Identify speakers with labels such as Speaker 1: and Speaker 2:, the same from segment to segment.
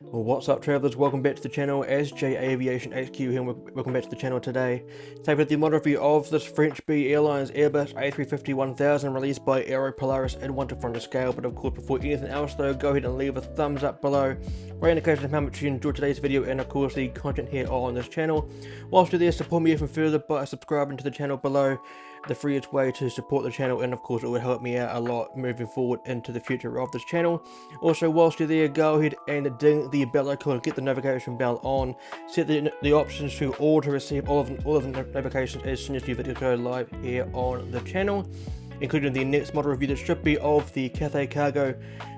Speaker 1: Well, what's up, travellers? Welcome back to the channel. As J Aviation HQ here, and welcome back to the channel today. Today with the model review of this French B Airlines Airbus A350-1000 released by Aero Polaris in 1:400 scale. But of course, before anything else though, go ahead and leave a thumbs up below, where indication of how much you enjoyed today's video and of course the content here on this channel. Whilst you're there, support me even further by subscribing to the channel below, the freest way to support the channel, and of course it would help me out a lot moving forward into the future of this channel. Also, whilst you're there, go ahead and ding the bell icon, get the notification bell on, set the options to all to receive all of the notifications as soon as new videos go live here on the channel, including the next model review that should be of the Cathay Cargo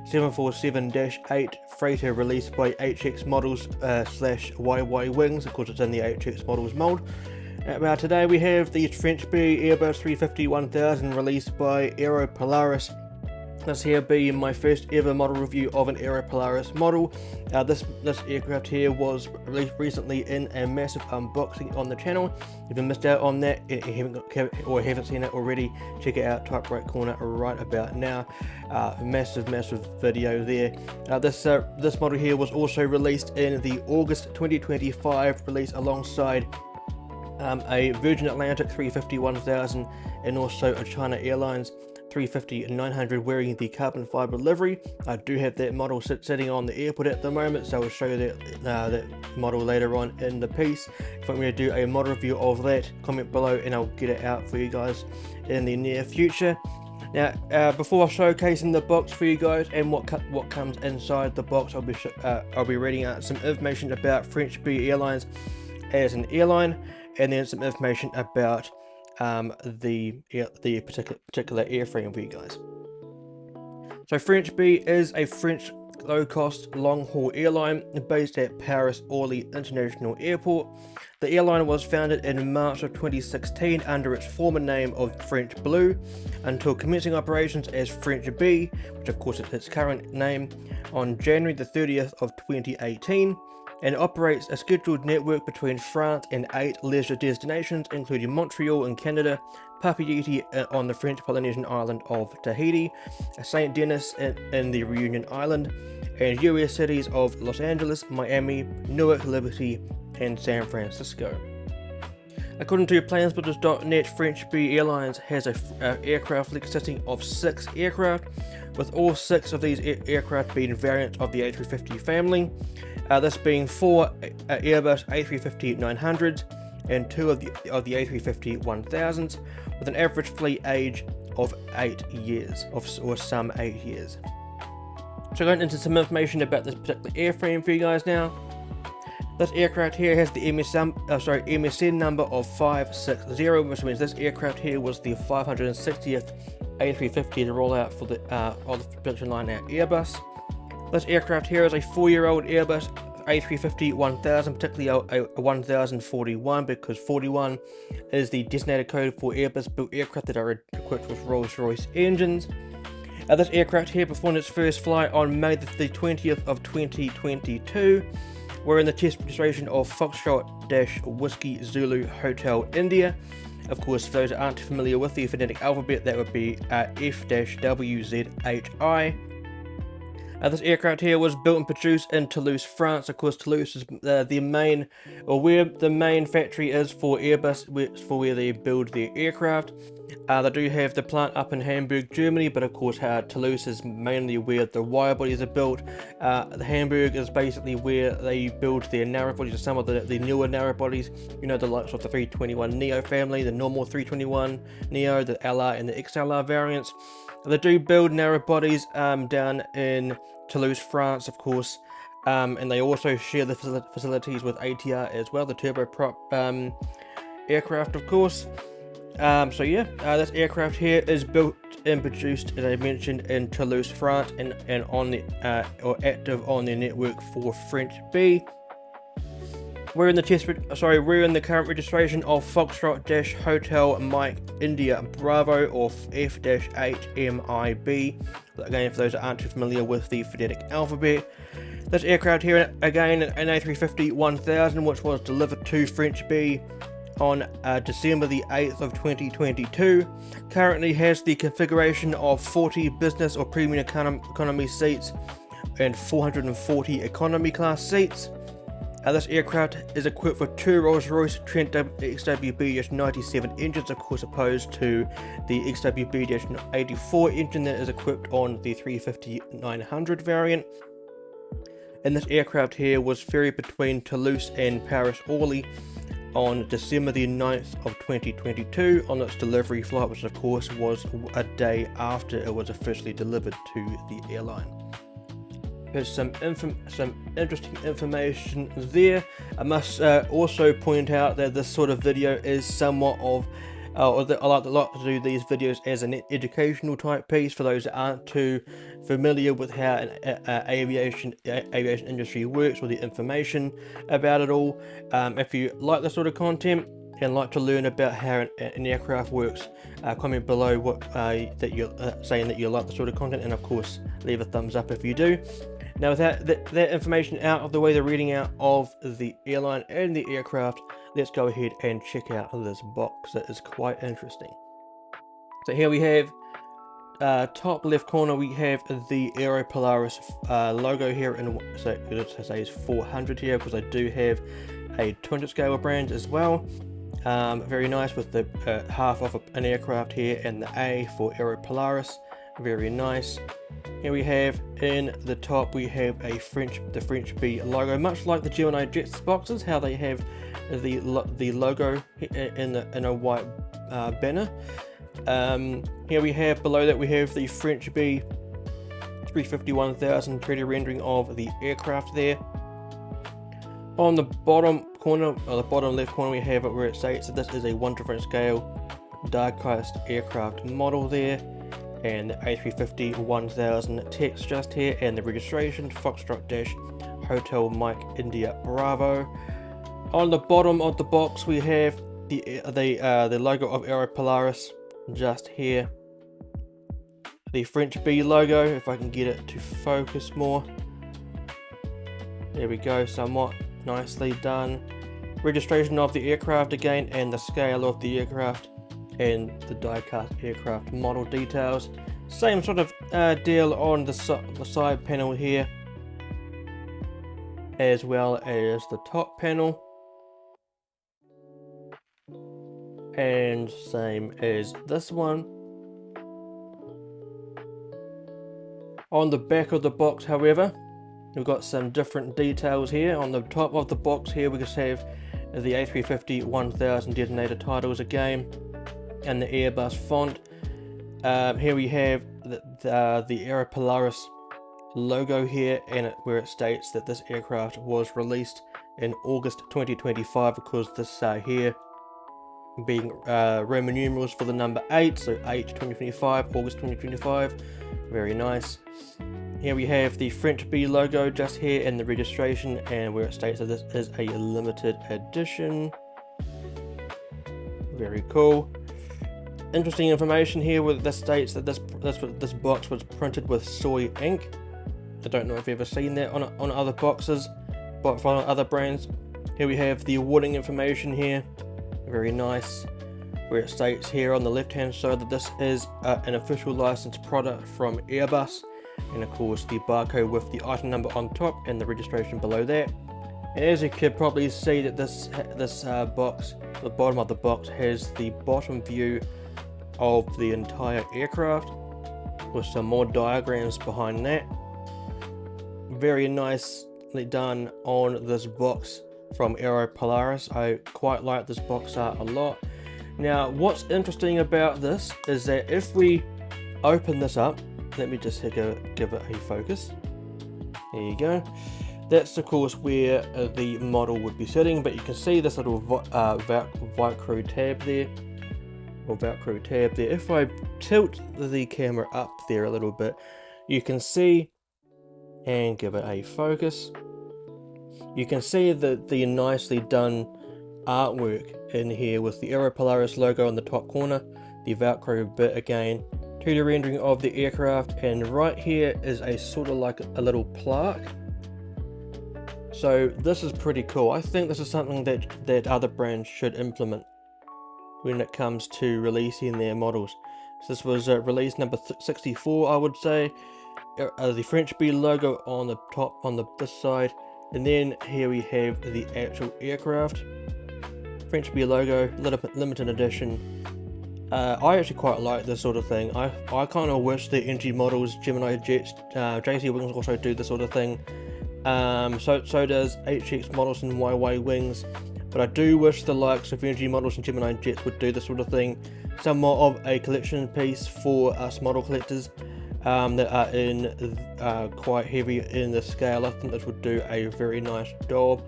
Speaker 1: 747-8 freighter released by HX Models slash YY Wings. Of course, it's in the HX Models mold. Today we have the French B Airbus A350-1000 released by Aero Polaris. This here being my first ever model review of an Aero Polaris model. This aircraft here was released recently in a massive unboxing on the channel. If you missed out on that or haven't seen it already, check it out, top right corner right about now. Massive video there. This model here was also released in the August 2025 release alongside a Virgin Atlantic 350-1000 and also a China Airlines 350-900 wearing the carbon fiber livery. I do have that model sitting on the airport at the moment, so I'll show you that model later on in the piece. If I'm going to do a model review of that, comment below and I'll get it out for you guys in the near future. Now, before showcasing the box for you guys and what comes inside the box, I'll be reading out some information about French B Airlines as an airline, and then some information about the particular airframe for you guys. So French B is a French low-cost long-haul airline based at Paris Orly International Airport. The airline was founded in March of 2016 under its former name of French Blue, until commencing operations as French B, which of course is its current name, on January the 30th of 2018. And operates a scheduled network between France and 8 leisure destinations, including Montreal in Canada, Papeete on the French Polynesian island of Tahiti, St. Denis in the Reunion Island, and US cities of Los Angeles, Miami, Newark, Liberty, and San Francisco. According to planespotters.net, French B Airlines has an aircraft fleet consisting of 6 aircraft, with all 6 of these aircraft being variants of the A350 family. This being 4 Airbus A350-900s and 2 of the A350-1000s, with an average fleet age of 8 years, or some 8 years. So going into some information about this particular airframe for you guys now. This aircraft here has the MSN number of 560, which means this aircraft here was the 560th A350 to roll out for the production line at Airbus. This aircraft here is a 4-year-old Airbus A350-1000, particularly a 1041, because 41 is the designated code for Airbus-built aircraft that are equipped with Rolls-Royce engines. This aircraft here performed its first flight on May the 20th of 2022. We're in the test registration of Foxtrot-Whiskey Zulu Hotel India. Of course, for those that aren't familiar with the phonetic alphabet, that would be F-WZHI. This aircraft here was built and produced in Toulouse, France. Of course, Toulouse is where the main factory is for Airbus, for where they build their aircraft. They do have the plant up in Hamburg, Germany, but of course Toulouse is mainly where the wide bodies are built. The Hamburg is basically where they build their narrow bodies, or some of the newer narrow bodies, you know, the likes of the 321 Neo family, the normal 321 Neo, the LR and the XLR variants. They do build narrow bodies down in Toulouse, France, of course, and they also share the facilities with ATR as well, the turboprop aircraft, of course. So yeah, this aircraft here is built and produced, as I mentioned, in Toulouse, France, and on the or active on their network for French B. We're in the current registration of Foxtrot-Hotel Mike India Bravo, or F-HMIB. Again, for those that aren't too familiar with the phonetic alphabet. This aircraft here, again, an A350-1000, which was delivered to French B on December the 8th of 2022. Currently has the configuration of 40 business or premium economy seats, and 440 economy class seats. This aircraft is equipped with two Rolls-Royce Trent XWB-97 engines, of course, opposed to the XWB-84 engine that is equipped on the 350-900 variant. And this aircraft here was ferried between Toulouse and Paris-Orly on December the 9th of 2022 on its delivery flight, which of course was a day after it was officially delivered to the airline. Here's some interesting information there. I must also point out that this sort of video is somewhat of I like to do these videos as an educational type piece for those that aren't too familiar with how an aviation industry works, or the information about it all. If you like this sort of content and like to learn about how an aircraft works, comment below what that you're saying that you like the sort of content, and of course leave a thumbs up if you do. Now, with that information out of the way, the reading out of the airline and the aircraft, let's go ahead and check out this box. That is quite interesting. So here we have, top left corner, we have the Aero Polaris logo here, and so it says 400 here because I do have a 200 scale brand as well. Very nice with the half of an aircraft here and the A for Aero Polaris. Very nice. Here we have in the top, we have the French B logo, much like the Gemini Jets boxes, how they have the logo in a white banner. Here we have, below that we have the French B A350-1000 3D rendering of the aircraft there. On the bottom corner, or the bottom left corner, we have it where it states that this is a 1:1 scale die-cast aircraft model there, and the A350-1000 text just here, and the registration Foxtrot Hotel Mike India Bravo. On the bottom of the box we have the logo of Aero Polaris just here. The French B logo, if I can get it to focus more. There we go, somewhat nicely done. Registration of the aircraft again, and the scale of the aircraft, and the die-cast aircraft model details. Same sort of deal on the side panel here, as well as the top panel, and same as this one. On the back of the box, however, we've got some different details here. On the top of the box here, we just have the A350-1000 detonator titles again, and the Airbus font. Here we have the Aero Polaris logo here, and where it states that this aircraft was released in August 2025, because this here being Roman numerals for the number 8, so 8/2025, August 2025. Very nice. Here we have the French B logo just here, and the registration, and where it states that this is a limited edition. Very cool. Interesting information here where this states that this box was printed with soy ink. I don't know if you've ever seen that on other boxes, but from other brands. Here we have the awarding information here. Very nice, where it states here on the left hand side that this is an official licensed product from Airbus, and of course the barcode with the item number on top and the registration below that. And as you can probably see, that this box, the bottom of the box, has the bottom view of the entire aircraft with some more diagrams behind that. Very nicely done on this box from Aero Polaris. I quite like this box art a lot. Now, what's interesting about this is that if we open this up, let me just give it a focus. There you go. That's of course where the model would be sitting, but you can see this little Velcro tab there, or Velcro tab there. If I tilt the camera up there a little bit, you can see, and give it a focus, you can see the nicely done artwork in here with the Aero Polaris logo on the top corner, the Velcro bit again, 2D rendering of the aircraft, and right here is a sort of like a little plaque. So this is pretty cool. I think this is something that other brands should implement when it comes to releasing their models. So this was release number 64, I would say, the French B logo on the top on this side, and then here we have the actual aircraft. French B logo, limited edition. I actually quite like this sort of thing. I kind of wish the NG models, Gemini jets, JC wings also do this sort of thing. So does HX models and YY wings. But I do wish the likes of NG models and Gemini jets would do this sort of thing. Somewhat of a collection piece for us model collectors that are in quite heavy in the scale. I think this would do a very nice job.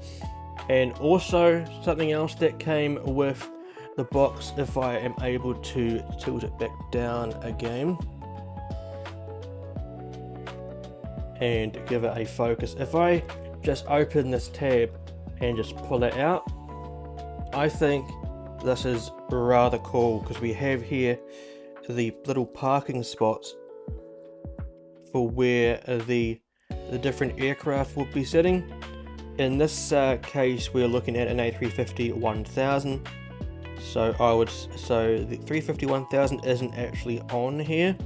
Speaker 1: And also something else that came with the box, if I am able to tilt it back down again and give it a focus. If I just open this tab and just pull it out, I think this is rather cool because we have here the little parking spots for where the different aircraft would be sitting. In this case, we're looking at an A350-1000. So the 350-1000 isn't actually on here,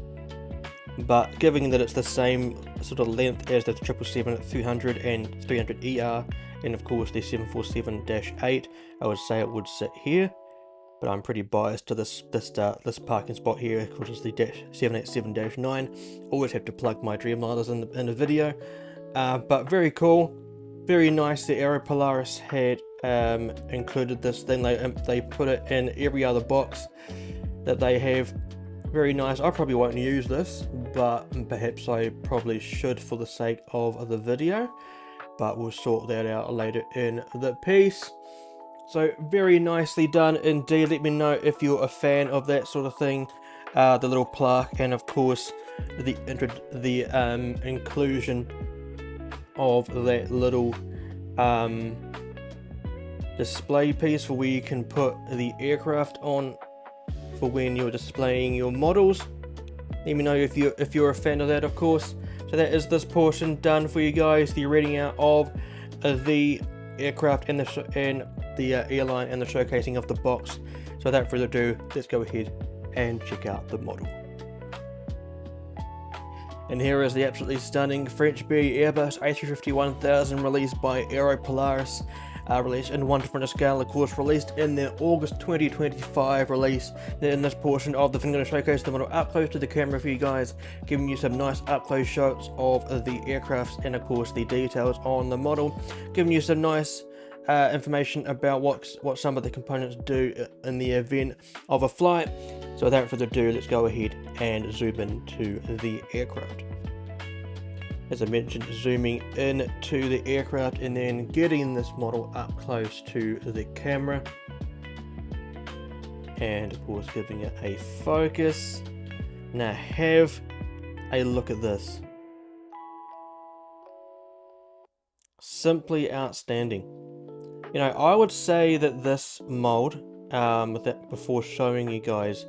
Speaker 1: but given that it's the same sort of length as the 777-300 and 300ER, and of course the 747-8, I would say it would sit here. But I'm pretty biased to this parking spot here, of course it's the 787-9. Always have to plug my Dreamliners in the video, but very cool, very nice. The Aero Polaris had included this thing. They put it in every other box that they have. Very nice. I probably won't use this, but perhaps I probably should for the sake of the video, but we'll sort that out later in the piece. So very nicely done indeed. Let me know if you're a fan of that sort of thing. The little plaque, and of course the inclusion of that little display piece for where you can put the aircraft on for when you're displaying your models. Let me know if you're a fan of that, of course. So that is this portion done for you guys, the reading out of the aircraft and the airline and the showcasing of the box. So without further ado, let's go ahead and check out the model. And here is the absolutely stunning French B Airbus A350-1000 released by Aero Polaris. Released in one different scale, of course, released in the August 2025 release. In this portion of the video, I'm going to showcase the model up close to the camera for you guys, giving you some nice up close shots of the aircrafts and of course the details on the model, giving you some nice information about what some of the components do in the event of a flight. So without further ado, let's go ahead and zoom into the aircraft. As I mentioned, zooming into the aircraft and then getting this model up close to the camera, and of course giving it a focus. Now have a look at this. Simply outstanding. You know, I would say that this mold, before showing you guys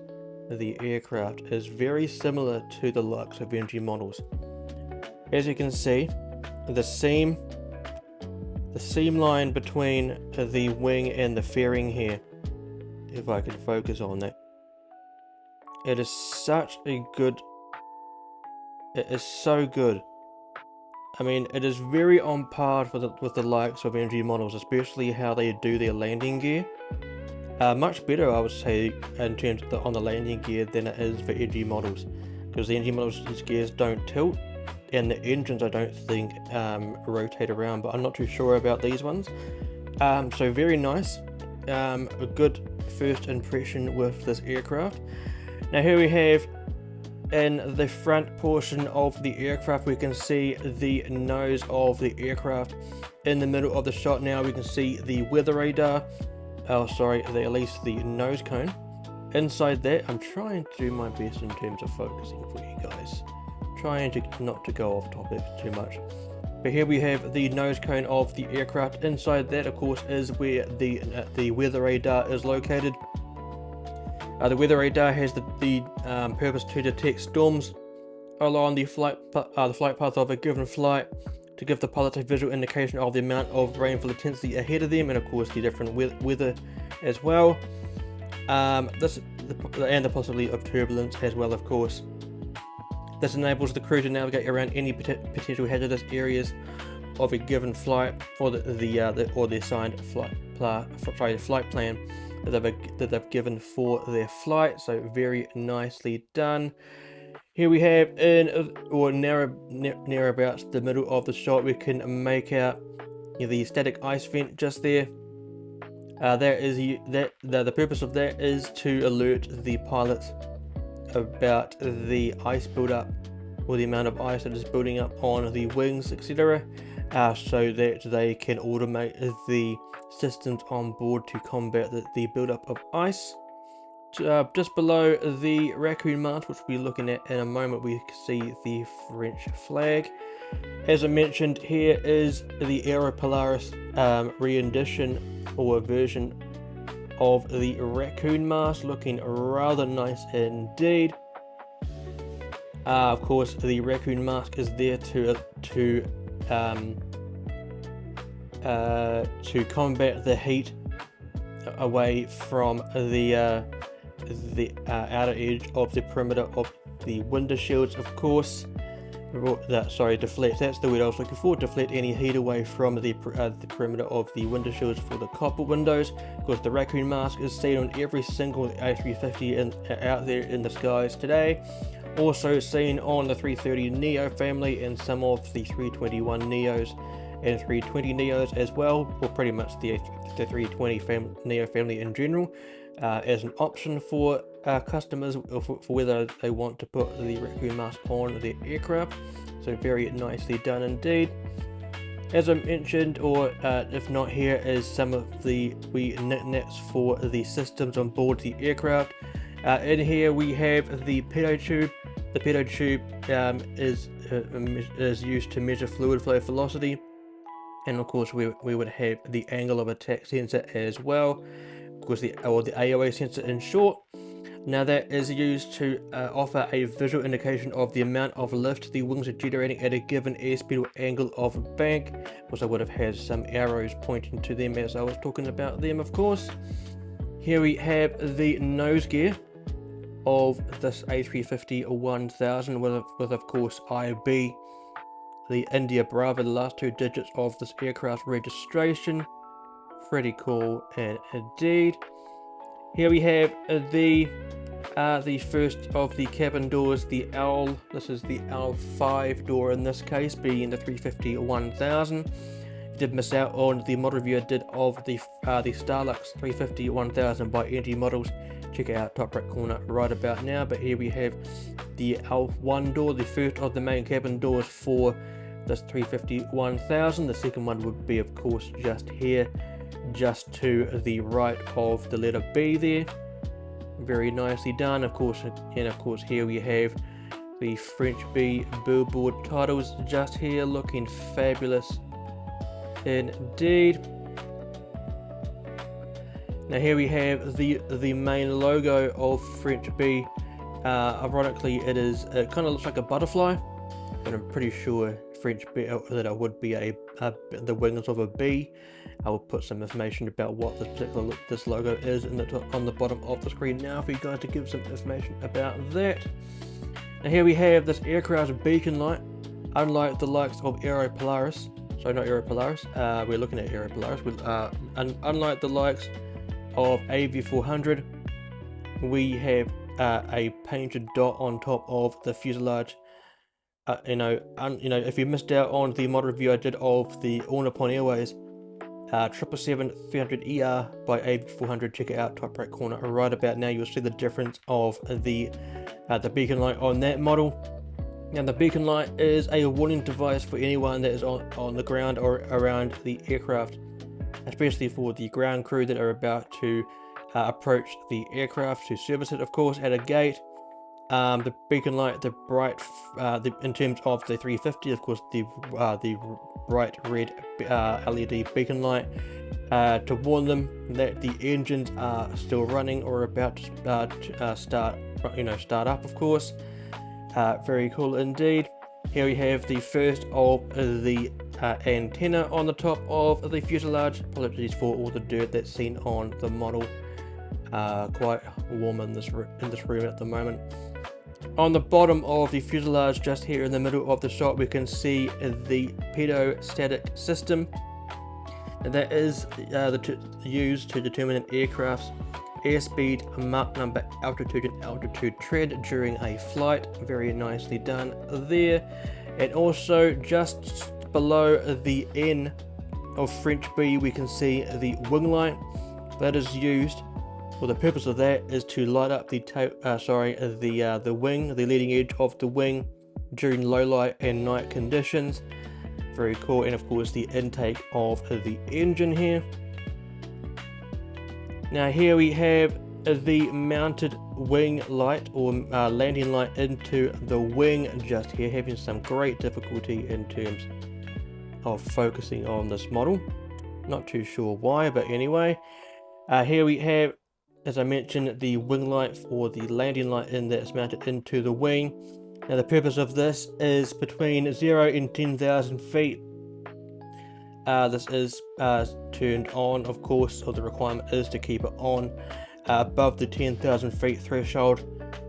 Speaker 1: the aircraft, is very similar to the likes of NG models. As you can see, the seam line between the wing and the fairing here, if I can focus on that, it is so good. I mean, it is very on par with the likes of NG models, especially how they do their landing gear. Much better, I would say, in terms of on the landing gear than it is for NG models, because the NG models' gears don't tilt, and the engines I don't think rotate around, but I'm not too sure about these ones. So very nice, a good first impression with this aircraft. Now here we have, in the front portion of the aircraft, we can see the nose of the aircraft. In the middle of the shot now we can see the weather radar, at least the nose cone. Inside that, I'm trying to do my best in terms of focusing for you guys, trying to not to go off topic too much. But here we have the nose cone of the aircraft. Inside that, of course, is where the weather radar is located. The weather radar has the purpose to detect storms along the flight path of a given flight, to give the pilot a visual indication of the amount of rainfall intensity ahead of them, and of course the different weather as well. And the possibility of turbulence as well, of course. This enables the crew to navigate around any potential hazardous areas of a given flight, or the assigned flight plan that they've given for their flight. So very nicely done. Here we have near about the middle of the shot, we can make out the static ice vent just there. The purpose of that is to alert the pilots about the ice buildup, or the amount of ice that is building up on the wings, etc., so that they can automate the systems on board to combat the buildup of ice. Just below the raccoon mast, which we'll be looking at in a moment, we see the French flag. As I mentioned, here is the Aero Polaris rendition or version of the raccoon mast, looking rather nice indeed. Of course, the raccoon mast is there to combat the heat away from the outer edge of the perimeter of the window shields, of course. Deflect, that's the word I was looking for. Deflect any heat away from the perimeter of the window shields for the copper windows. Of course, the raccoon mask is seen on every single A350 out there in the skies today. Also seen on the 330 Neo family and some of the 321 Neos and 320 Neos as well, or pretty much the 320 Neo family in general, as an option for customers for whether they want to put the raccoon mask on their aircraft. So very nicely done indeed. As I mentioned, or if not, here is some of the wee knickknacks for the systems on board the aircraft. In here we have the pitot tube. The pitot tube is used to measure fluid flow velocity, and of course we would have the angle of attack sensor as well, of course the AOA sensor in short. Now that is used to offer a visual indication of the amount of lift the wings are generating at a given airspeed or angle of bank. Also would have had some arrows pointing to them as I was talking about them, of course. Here we have the nose gear of this A350-1000 with of course IB, the India Bravo, the last two digits of this aircraft registration. Pretty cool and indeed. Here we have the first of the cabin doors, the L. This is the L5 door in this case, being the 350-1000. Did miss out on the model review I did of the Starlux 350-1000 by NG Models. Check it out top right corner right about now. But here we have the L1 door, the first of the main cabin doors for this 350-1000. The second one would be of course just here, just to the right of the letter B there. Very nicely done, of course. And of course here we have the French B billboard titles just here, looking fabulous indeed. Now here we have the main logo of French B. Ironically, it kind of looks like a butterfly, but I'm pretty sure French B that it would be the wings of a bee. I will put some information about what this logo is on the bottom of the screen now for you guys to give some information about that. Now here we have this aircraft beacon light. Unlike the likes of Aero Polaris, sorry, not Aero Polaris, we're looking at Aero Polaris. Unlike the likes of AV400, we have a painted dot on top of the fuselage. If you missed out on the model review I did of the All Nippon Airways 777-300ER by AV400, check it out top right corner right about now. You'll see the difference of the beacon light on that model. Now the beacon light is a warning device for anyone that is on the ground or around the aircraft, especially for the ground crew that are about to approach the aircraft to service it, of course, at a gate. The beacon light, the bright, in terms of the 350, of course, the bright red LED beacon light to warn them that the engines are still running or about to start up, of course. Very cool indeed. Here we have the first of the antenna on the top of the fuselage. Apologies for all the dirt that's seen on the model. Quite warm in this room at the moment. On the bottom of the fuselage, just here in the middle of the shot, we can see the pedostatic system. And that is used to determine an aircraft's airspeed, Mach number, altitude, and altitude tread during a flight. Very nicely done there. And also just below the N of French B, we can see the wing light. That is used, well, the purpose of that is to light up the wing, the leading edge of the wing during low light and night conditions. Very cool. And of course the intake of the engine here. Now here we have the mounted wing light, or landing light into the wing just here, having some great difficulty in terms of focusing on this model. Not too sure why, but anyway. Here we have, as I mentioned, the wing light, or the landing light that's mounted into the wing. Now the purpose of this is between 0 and 10,000 feet. This is turned on, of course, or the requirement is to keep it on. Above the 10,000 feet threshold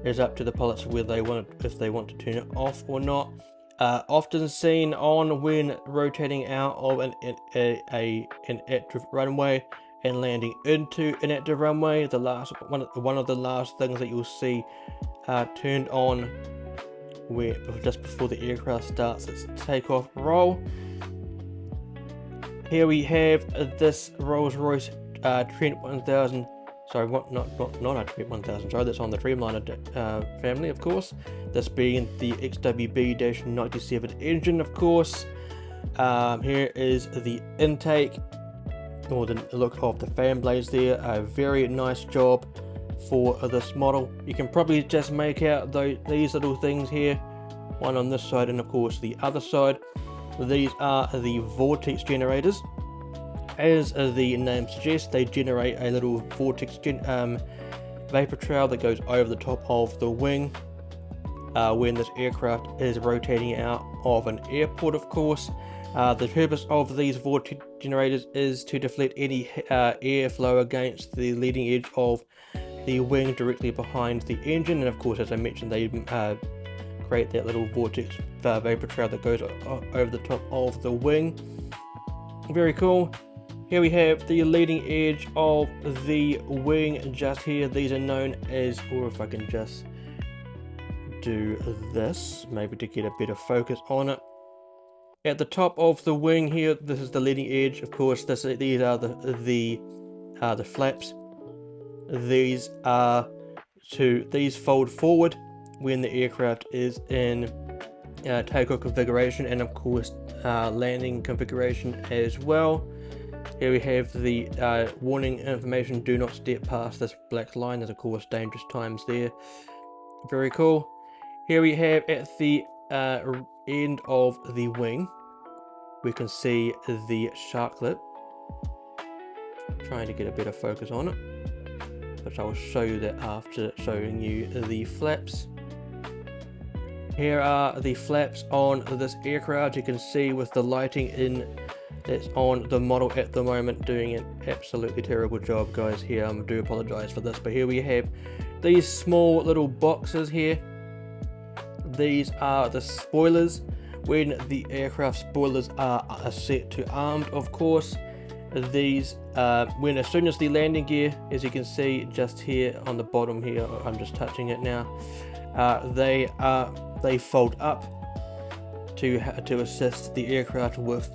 Speaker 1: is up to the pilots whether they want it, if they want to turn it off or not. Often seen on when rotating out of an active runway and landing into an active runway. The last one of the last things that you'll see turned on just before the aircraft starts its takeoff roll. Here we have this Rolls-Royce Trent 1000. Sorry, not a Trent 1000. Sorry, that's on the Dreamliner family, of course. This being the XWB-97 engine, of course. Here is the intake, or the look of the fan blades there. A very nice job for this model. You can probably just make out these little things here, one on this side and of course the other side. These are the vortex generators. As the name suggests, they generate a little vortex vapor trail that goes over the top of the wing when this aircraft is rotating out of an airport, of course. The purpose of these vortex generators is to deflect any airflow against the leading edge of the wing directly behind the engine, and of course, as I mentioned, they create that little vortex vapor trail that goes over the top of the wing. Very cool. Here we have the leading edge of the wing just here. These are known as, or if I can just do this, maybe to get a better focus on it. At the top of the wing here, this is the leading edge. Of course, these are the flaps. These fold forward when the aircraft is in takeoff configuration, and of course landing configuration as well. Here we have the warning information: do not step past this black line. There's of course dangerous times there. Very cool. Here we have at the end of the wing, we can see the shark lip. Trying to get a better focus on it, but I'll show you that after showing you the flaps. Here are the flaps on this aircraft. You can see with the lighting in that's on the model at the moment, doing an absolutely terrible job, guys. Here, I do apologize for this, but here we have these small little boxes here. These are the spoilers. When the aircraft spoilers are set to armed, of course, these as soon as the landing gear, as you can see just here on the bottom here, I'm just touching it now, they fold up to assist the aircraft with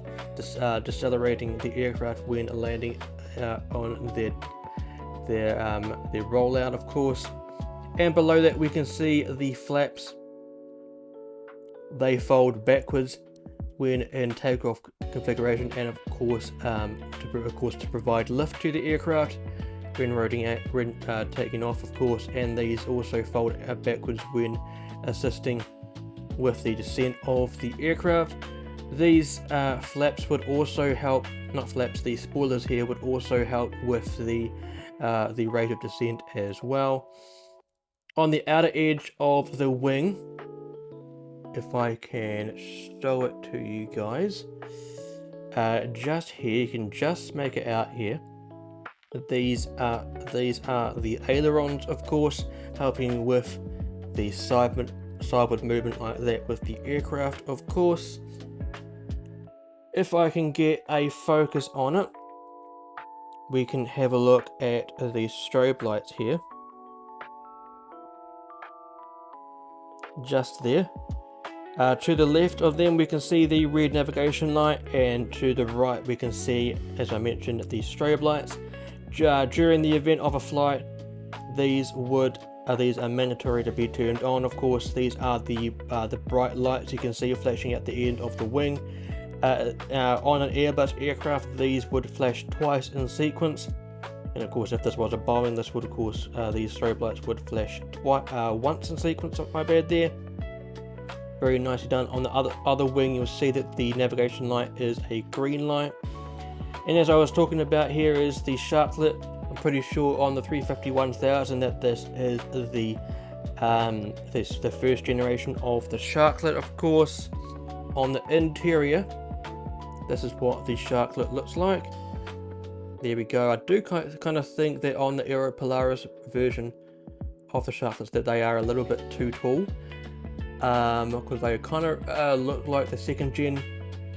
Speaker 1: decelerating the aircraft when landing on their rollout, of course. And below that we can see the flaps. They fold backwards when in takeoff configuration, and of course to provide lift to the aircraft when taking off, of course. And these also fold backwards when assisting with the descent of the aircraft. These flaps would also help, these spoilers here would also help with the rate of descent as well. On the outer edge of the wing, if I can show it to you guys, just here, you can just make it out here. These are the ailerons, of course, helping with the sideward movement like that with the aircraft, of course. If I can get a focus on it, we can have a look at the strobe lights here. Just there. To the left of them we can see the red navigation light, and to the right we can see, as I mentioned, the strobe lights. During the event of a flight, these are mandatory to be turned on. Of course, these are the bright lights you can see flashing at the end of the wing. On an Airbus aircraft, these would flash twice in sequence, and of course if this was a Boeing, this would, of course, these strobe lights would flash once in sequence. My bad there. Very nicely done. On the other wing, you'll see that the navigation light is a green light. And as I was talking about, here is the sharklet. I'm pretty sure on the 350-1000 that this is the first generation of the sharklet. Of course, on the interior, this is what the sharklet looks like. There we go. I do kind of think that on the Aero Polaris version of the sharklets that they are a little bit too tall, because they kind of look like the second gen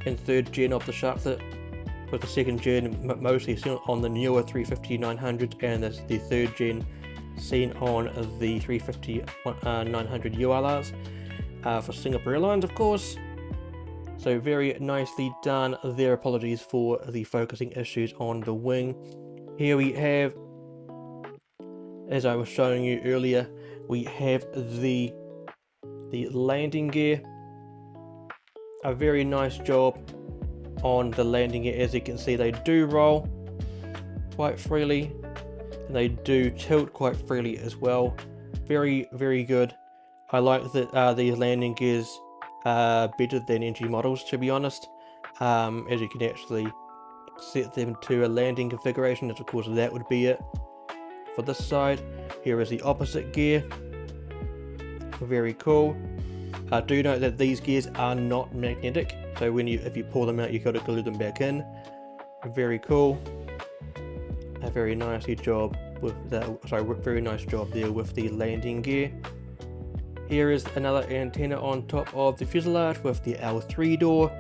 Speaker 1: and third gen of the sharklet, with the second gen mostly seen on the newer 350-900 and the third gen seen on the 350-900 ULRs for Singapore Airlines, of course. So very nicely done there. Apologies for the focusing issues on the wing. Here we have, as I was showing you earlier, we have the landing gear. A very nice job on the landing gear. As you can see, they do roll quite freely and they do tilt quite freely as well. Very, very good. I like that these landing gears are better than NG models, to be honest, as you can actually set them to a landing configuration, as of course that would be it for this side. Here is the opposite gear. Very cool. Do note that these gears are not magnetic, so if you pull them out, you've got to glue them back in. Very cool. A very nicely job with that. Sorry, very nice job there with the landing gear. Here is another antenna on top of the fuselage with the L3 door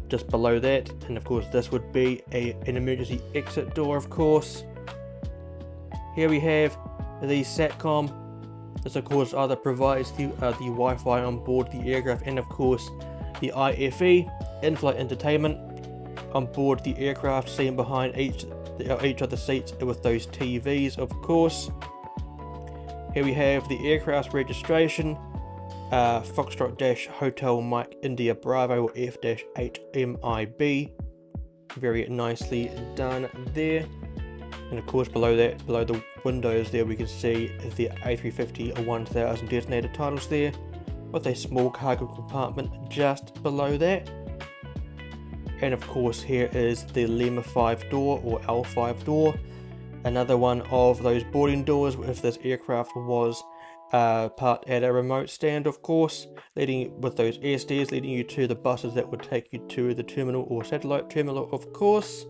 Speaker 1: just below that, and of course this would be an emergency exit door, of course. Here we have the SATCOM. This of course either provides the Wi-Fi on board the aircraft, and of course the IFE, in-flight entertainment, on board the aircraft, seen behind each of the seats with those TVs, of course. Here we have the aircraft's registration, Foxtrot Hotel Mike India Bravo F-HMIB. Very nicely done there. And of course below the windows there, we can see the A350-1000 designated titles there, with a small cargo compartment just below that. And of course here is the Lima 5 door or L5 door, another one of those boarding doors if this aircraft was parked at a remote stand, of course, with those air stairs leading you to the buses that would take you to the terminal or satellite terminal, of course.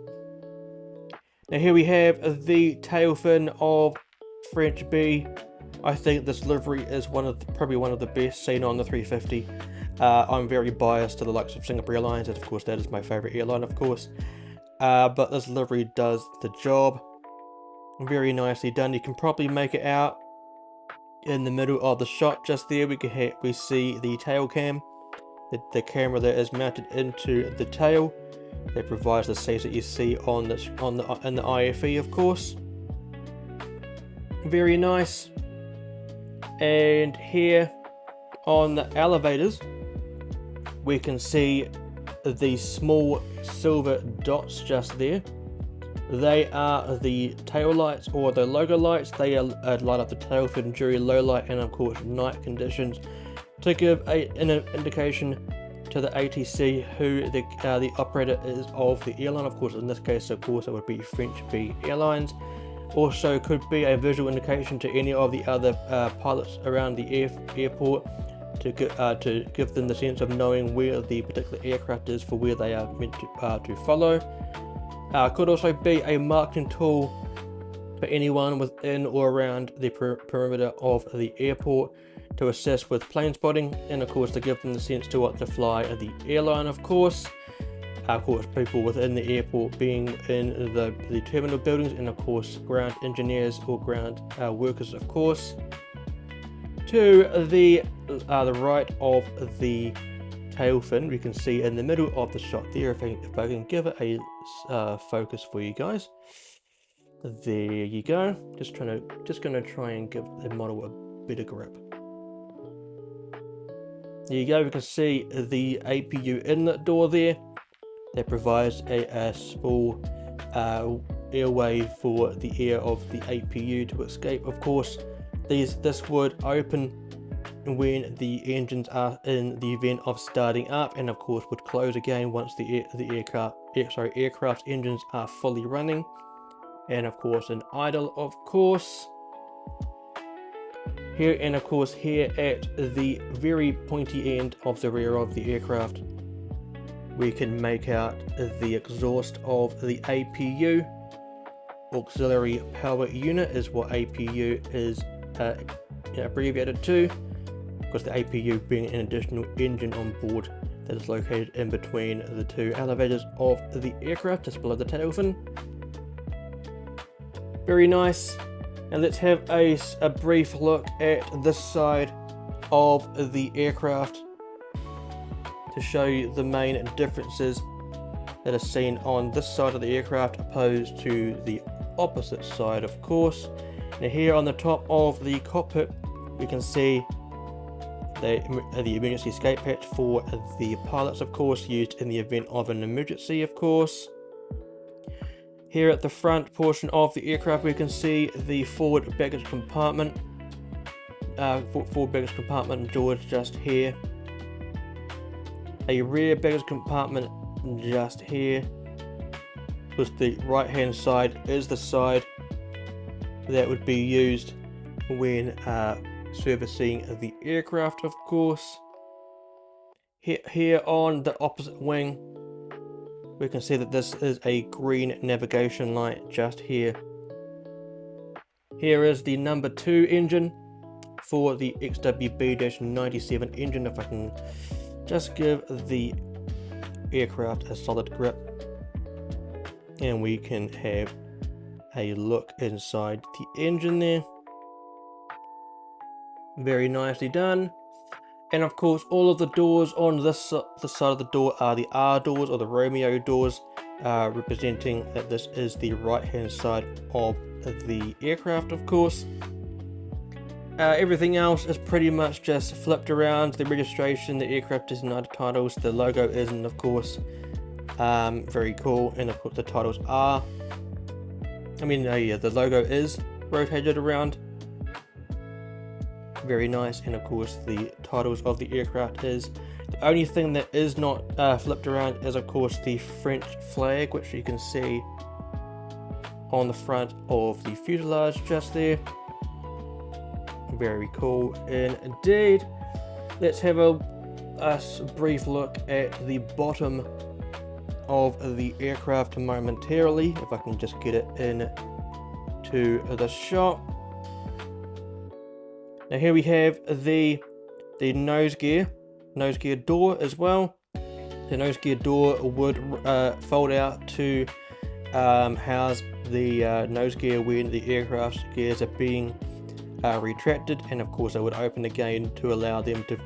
Speaker 1: Now here we have the tail fin of French B. I think this livery is probably one of the best seen on the 350. I'm very biased to the likes of Singapore Airlines, and of course that is my favourite airline, of course. But this livery does the job. Very nicely done. You can probably make it out in the middle of the shot just there. We see the tail cam, the camera that is mounted into the tail that provides the seats that you see in the IFE, of course. Very nice. And here on the elevators we can see the small silver dots just there. They are the tail lights or the logo lights. They light up the tail fin during low light and of course night conditions to give an indication to the ATC who the operator is of the airline. Of course, in this case, of course, it would be French B Airlines. Also could be a visual indication to any of the other pilots around the airport to give them the sense of knowing where the particular aircraft is for where they are meant to follow. Could also be a marketing tool for anyone within or around the perimeter of the airport, to assist with plane spotting, and of course to give them the sense to what to fly the airline, of course. People within the airport being in the terminal buildings, and of course ground engineers or ground workers, of course. To the right of the tail fin, we can see in the middle of the shot there, if I can give it a focus for you guys. There you go. Just gonna try and give the model a better grip. There you go. We can see the APU inlet door there. That provides a small airway for the air of the APU to escape. Of course, this would open when the engines are in the event of starting up, and of course would close again once the aircraft's engines are fully running, and of course in idle, of course. Here, and of course here at the very pointy end of the rear of the aircraft, we can make out the exhaust of the APU. Auxiliary power unit is what APU is abbreviated to, because the APU being an additional engine on board that is located in between the two elevators of the aircraft, just below the tail fin. Very nice. And let's have a brief look at this side of the aircraft to show you the main differences that are seen on this side of the aircraft opposed to the opposite side, of course. Now here on the top of the cockpit, we can see the emergency escape hatch for the pilots, of course, used in the event of an emergency, of course. Here at the front portion of the aircraft, we can see the forward baggage compartment, forward baggage compartment door just here. A rear baggage compartment just here, because the right hand side is the side that would be used when servicing the aircraft, of course. Here on the opposite wing, we can see that this is a green navigation light just here. Here is the number 2 engine for the XWB-97 engine. If I can just give the aircraft a solid grip, and we can have a look inside the engine there. Very nicely done. And of course, all of the doors on this side of the door are the R doors, or the Romeo doors, representing that this is the right hand side of the aircraft, of course. Everything else is pretty much just flipped around. The registration, the aircraft is United titles, the logo isn't, of course. Very cool. And of course the titles are, the logo is rotated around. Very nice. And of course the titles of the aircraft is. The only thing that is not flipped around is of course the French flag, which you can see on the front of the fuselage just there. Very cool indeed. Let's have a brief look at the bottom of the aircraft momentarily, if I can just get it in to the shot. Now here we have the nose gear door as well. The nose gear door would fold out to house the nose gear when the aircraft's gears are being retracted, and of course it would open again to allow them to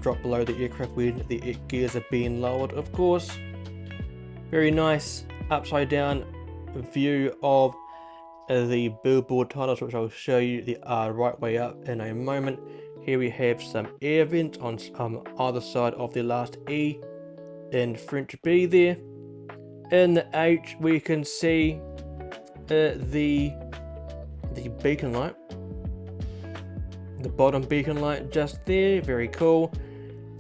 Speaker 1: drop below the aircraft when the gears are being lowered, of course. Very nice upside down view of the billboard titles, which I'll show you the right way up in a moment. Here we have some air vents on either side of the last E in French B there. In the H we can see the beacon light, the bottom beacon light just there. Very cool.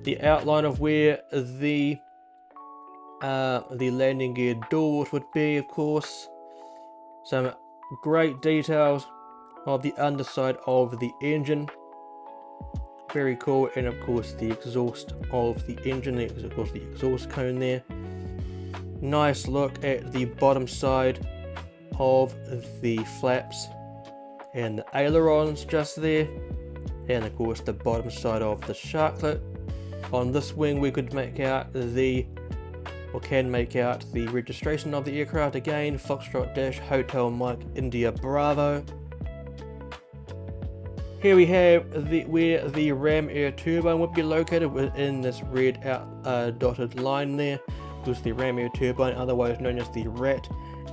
Speaker 1: The outline of where the landing gear doors would be, of course. Some great details of the underside of the engine. Very cool. And of course the exhaust of the engine, of course the exhaust cone there. Nice look at the bottom side of the flaps and the ailerons just there, and of course the bottom side of the sharklet. On this wing we could make out can make out the registration of the aircraft again, Foxtrot Dash Hotel Mike India Bravo. Here we have where the ram air turbine would be located within this red dotted line there. Because the ram air turbine, otherwise known as the RAT,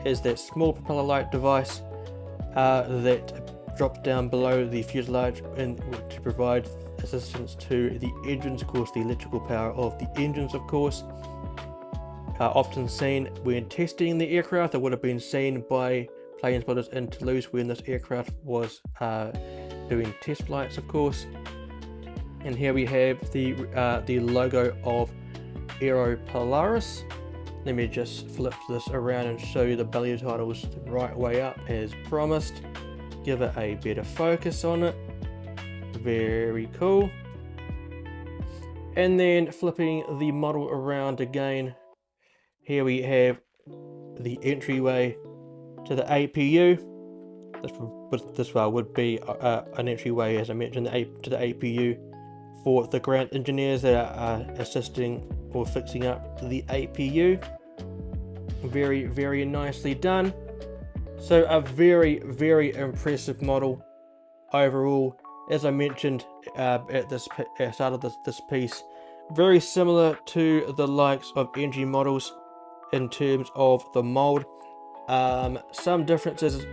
Speaker 1: is that small propeller-like device that drops down below the fuselage to provide assistance to the engines, of course the electrical power of the engines of course. Often seen when testing the aircraft. It would have been seen by plane spotters in Toulouse when this aircraft was doing test flights of course. And here we have the logo of Aero Polaris. Let me just flip this around and show you the belly titles the right way up as promised. Give it a better focus on it. Very cool. And then flipping the model around again, here we have the entryway to the APU. This would be an entryway, as I mentioned, to the APU for the ground engineers that are assisting or fixing up the APU. Very, very nicely done. So a very, very impressive model overall. As I mentioned at the start of this piece, very similar to the likes of NG models in terms of the mold. Some differences,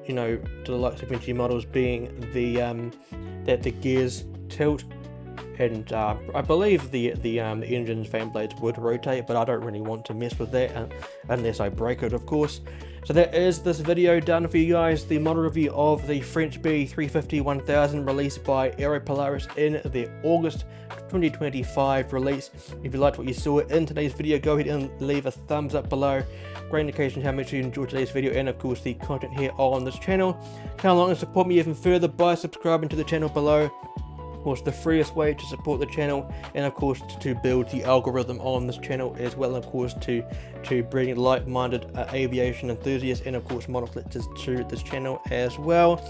Speaker 1: you know, to the likes of NG models being that the gears tilt, and I believe the engine's fan blades would rotate, but I don't really want to mess with that unless I break it, of course. So that is this video done for you guys, the model review of the French B350-1000 released by Aero Polaris in their August 2025 release. If you liked what you saw in today's video, go ahead and leave a thumbs up below. Great indication how much you enjoyed today's video and of course the content here on this channel. Come along and support me even further by subscribing to the channel below. Of course, the freest way to support the channel, and of course to build the algorithm on this channel as well, and of course to bring like-minded aviation enthusiasts and of course model collectors to this channel as well.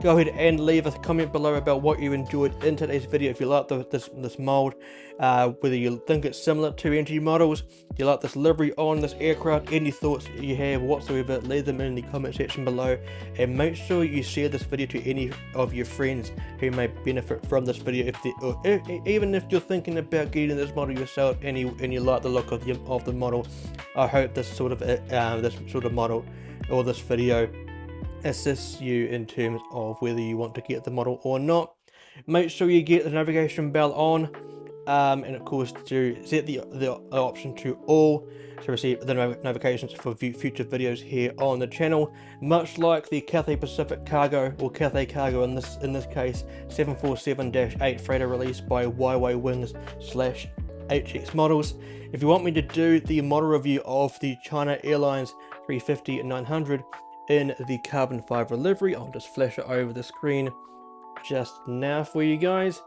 Speaker 1: Go ahead and leave a comment below about what you enjoyed in today's video. If you like this mold, whether you think it's similar to NG models, do you like this livery on this aircraft, any thoughts you have whatsoever, leave them in the comment section below, and make sure you share this video to any of your friends who may benefit from this video. Even if you're thinking about getting this model yourself and you like the look of the model, I hope this sort of model or this video assists you in terms of whether you want to get the model or not. Make sure you get the notification bell on, and of course to set the option to all to receive the notifications for future videos here on the channel. Much like the Cathay Pacific Cargo, or Cathay Cargo in this case, 747-8 freighter released by YY Wings / HX Models. If you want me to do the model review of the China Airlines 350-900 in the carbon fiber livery, I'll just flash it over the screen just now for you guys.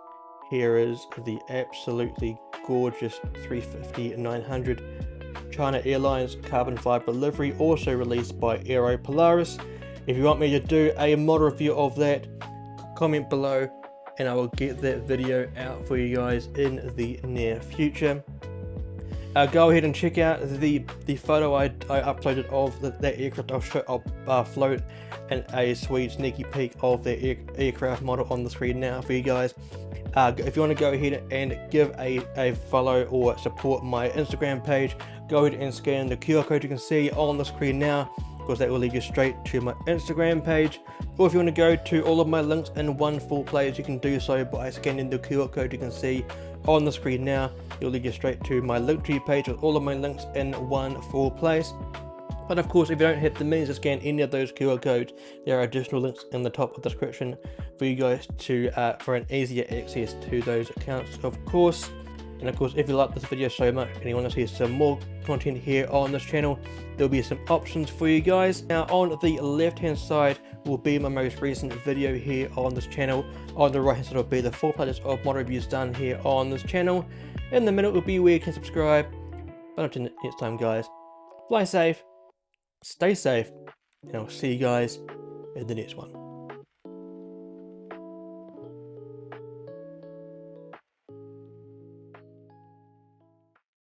Speaker 1: Here is the absolutely gorgeous 350-900 China Airlines carbon fiber livery, also released by Aero Polaris. If you want me to do a model review of that, comment below and I will get that video out for you guys in the near future. Go ahead and check out the photo I uploaded of that aircraft. I'll float and a sweet sneaky peek of the aircraft model on the screen now for you guys. If you want to go ahead and give a follow or support my Instagram page, go ahead and scan the QR code you can see on the screen now, because that will lead you straight to my Instagram page. Or if you want to go to all of my links in one full place, you can do so by scanning the QR code you can see on the screen now. It'll lead you straight to my Linktree page with all of my links in one full place. But of course, if you don't have the means to scan any of those QR codes, there are additional links in the top of the description for you guys to for an easier access to those accounts, of course. And of course, if you like this video so much and you want to see some more content here on this channel, there'll be some options for you guys. Now on the left hand side will be my most recent video here on this channel. On the right hand side will be the full playlist of model reviews done here on this channel. In the middle will be where you can subscribe. But until next time guys, fly safe, stay safe, and I'll see you guys in the next one.